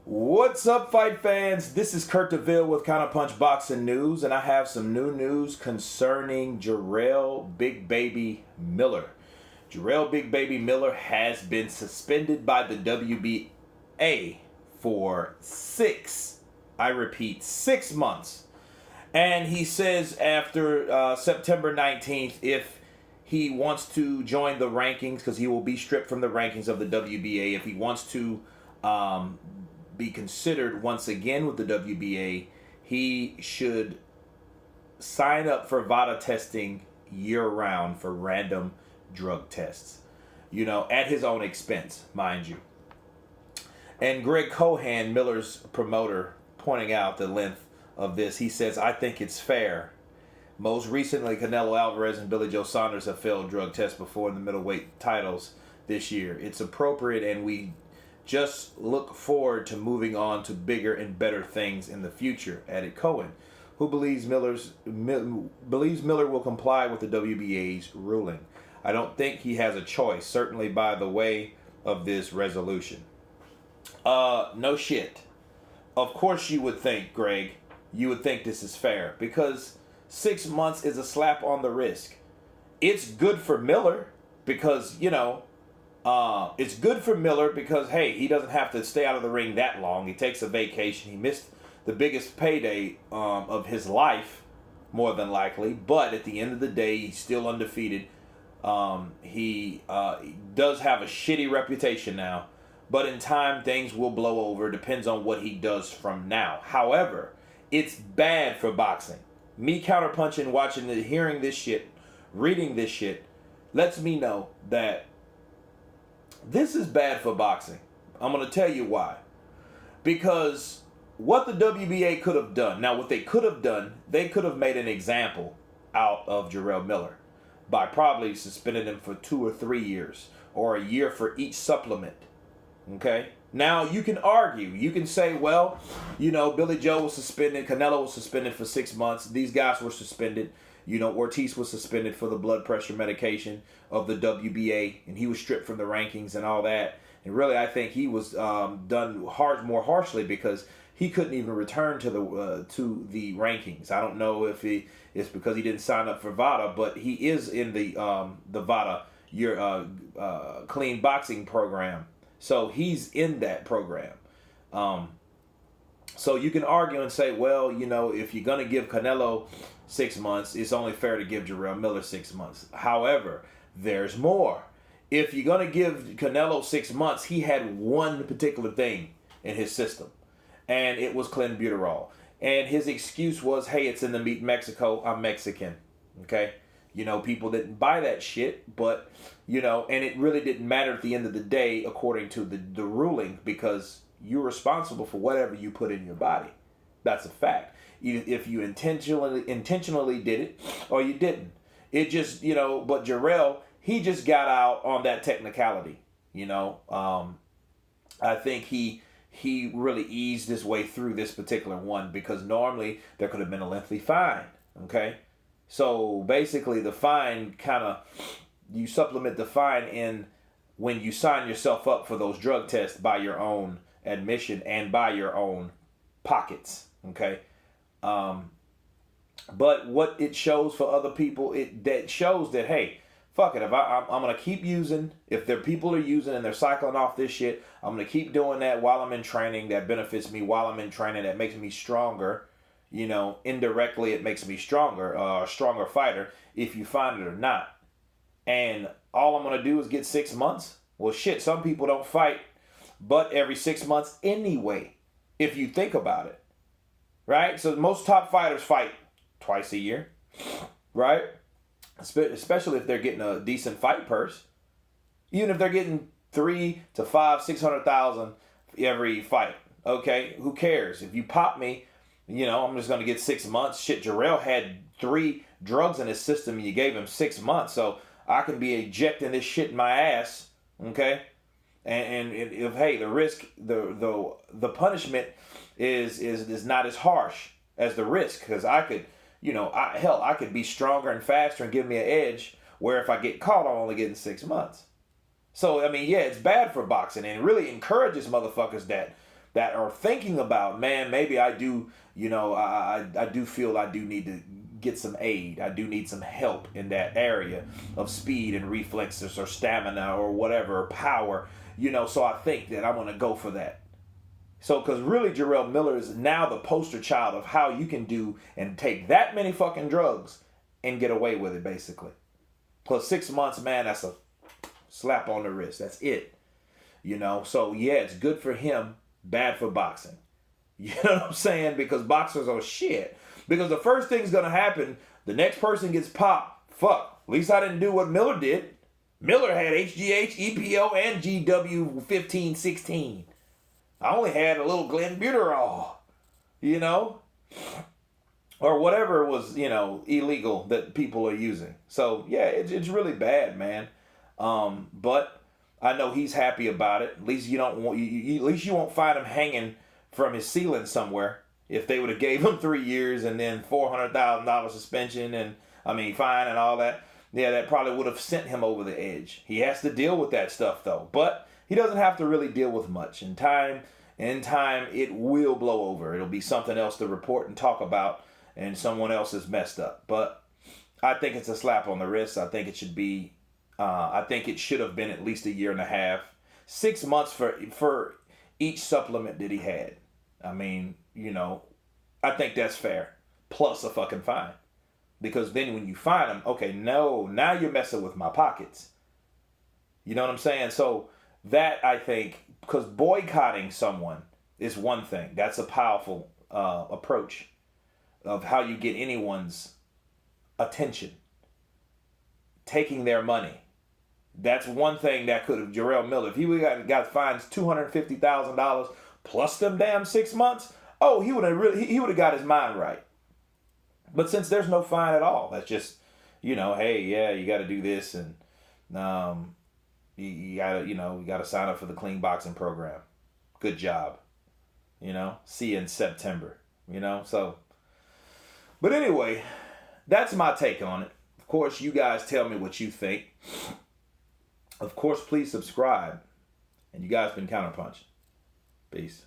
What's up, fight fans? This is Kurt DeVille with Counterpunch Boxing News, and I have some new news concerning Jarrell Big Baby Miller. Jarrell Big Baby Miller has been suspended by the WBA for I repeat, 6 months. And he says after September 19th, if he wants to join the rankings, because he will be stripped from the rankings of the WBA, if he wants to be considered once again with the WBA, he should sign up for VADA testing year-round for random drug tests. At his own expense, mind you. And Greg Cohan, Miller's promoter, pointing out the length of this, he says, "I think it's fair. Most recently, Canelo Alvarez and Billy Joe Saunders have failed drug tests before in the middleweight titles this year. It's appropriate, and we just look forward to moving on to bigger and better things in the future," added Cohen, who believes Miller will comply with the WBA's ruling. "I don't think he has a choice, certainly by the way of this resolution." No shit. Of course you would think, Greg, you would think this is fair, because 6 months is a slap on the wrist. It's good for Miller because, it's good for Miller because, hey, he doesn't have to stay out of the ring that long. He takes a vacation. He missed the biggest payday of his life, more than likely. But at the end of the day, he's still undefeated. He does have a shitty reputation now. But in time, things will blow over. Depends on what he does from now. However, it's bad for boxing. Me counterpunching, watching it, hearing this shit, reading this shit, lets me know that this is bad for boxing. I'm going to tell you why. Because what the WBA could have done, now what they could have done, they could have made an example out of Jarrell Miller by probably suspending him for 2 or 3 years or a year for each supplement. Okay? Now you can argue. You can say, well, Billy Joe was suspended, Canelo was suspended for 6 months. These guys were suspended. Ortiz was suspended for the blood pressure medication of the WBA, and he was stripped from the rankings and all that. And really, I think he was done more harshly because he couldn't even return to the rankings. I don't know if it's because he didn't sign up for VADA, but he is in the VADA clean boxing program, so he's in that program. So you can argue and say, well, if you're going to give Canelo 6 months, it's only fair to give Jarrell Miller 6 months. However, there's more. If you're going to give Canelo 6 months, he had one particular thing in his system, and it was clenbuterol. And his excuse was, hey, it's in the meat in Mexico. I'm Mexican. Okay? People didn't buy that shit, but, and it really didn't matter at the end of the day, according to the ruling, because you're responsible for whatever you put in your body. That's a fact. If you intentionally did it or you didn't. It just, but Jarrell, he just got out on that technicality. I think he really eased his way through this particular one, because normally there could have been a lengthy fine. Okay? So basically the fine you supplement the fine in when you sign yourself up for those drug tests by your own admission and by your own pockets. Okay? But what it shows for other people, that shows that, hey, fuck it, if I'm going to keep using, if there people are using and they're cycling off this shit, I'm going to keep doing that while I'm in training. That benefits me while I'm in training. That makes me stronger. Indirectly it makes me stronger, a stronger fighter, if you find it or not. And all I'm going to do is get 6 months? Well, shit, some people don't fight but every 6 months anyway, if you think about it. Right? So most top fighters fight twice a year. Right? Especially if they're getting a decent fight purse. Even if they're getting 3 to 5, 600,000 every fight. Okay? Who cares? If you pop me, I'm just going to get 6 months. Shit, Jarrell had 3 drugs in his system and you gave him 6 months. So I can be ejecting this shit in my ass. Okay? And if, hey, the risk, the punishment is not as harsh as the risk, because I could, I could be stronger and faster and give me an edge, where if I get caught, I'm only getting 6 months. So, I mean, yeah, it's bad for boxing, and it really encourages motherfuckers that, that are thinking about, man, maybe I do, I do feel I do need to get some aid. I do need some help in that area of speed and reflexes or stamina or whatever, or power, so I think that I'm going to go for that. So, because really, Jarrell Miller is now the poster child of how you can do and take that many fucking drugs and get away with it, basically. Plus 6 months, man, that's a slap on the wrist. That's it. So yeah, it's good for him, bad for boxing. You know what I'm saying? Because boxers are shit. Because the first thing's going to happen, the next person gets popped. Fuck, at least I didn't do what Miller did. Miller had HGH, EPO, and GW 1516. I only had a little Glenbuterol, or whatever was, illegal that people are using. So yeah, it's really bad, man. But I know he's happy about it. At least at least you won't find him hanging from his ceiling somewhere. If they would have gave him 3 years and then $400,000 suspension and fine and all that, yeah, that probably would have sent him over the edge. He has to deal with that stuff though, but he doesn't have to really deal with much. In time, it will blow over. It'll be something else to report and talk about, and someone else is messed up. But I think it's a slap on the wrist. I think it should be. I think it should have been at least 1.5 years, 6 months for each supplement that he had. I think that's fair. Plus a fucking fine. Because then when you fine him, okay, no, now you're messing with my pockets. You know what I'm saying? So that, I think, because boycotting someone is one thing. That's a powerful approach of how you get anyone's attention. Taking their money. That's one thing that could have, Jarrell Miller, if he would have got fined $250,000 plus them damn 6 months, oh, he would have got his mind right. But since there's no fine at all, that's just, hey, yeah, you got to do this, and you got to sign up for the clean boxing program. Good job. See you in September. So. But anyway, that's my take on it. Of course, you guys tell me what you think. Of course, please subscribe. And you guys been Counterpunch. Peace.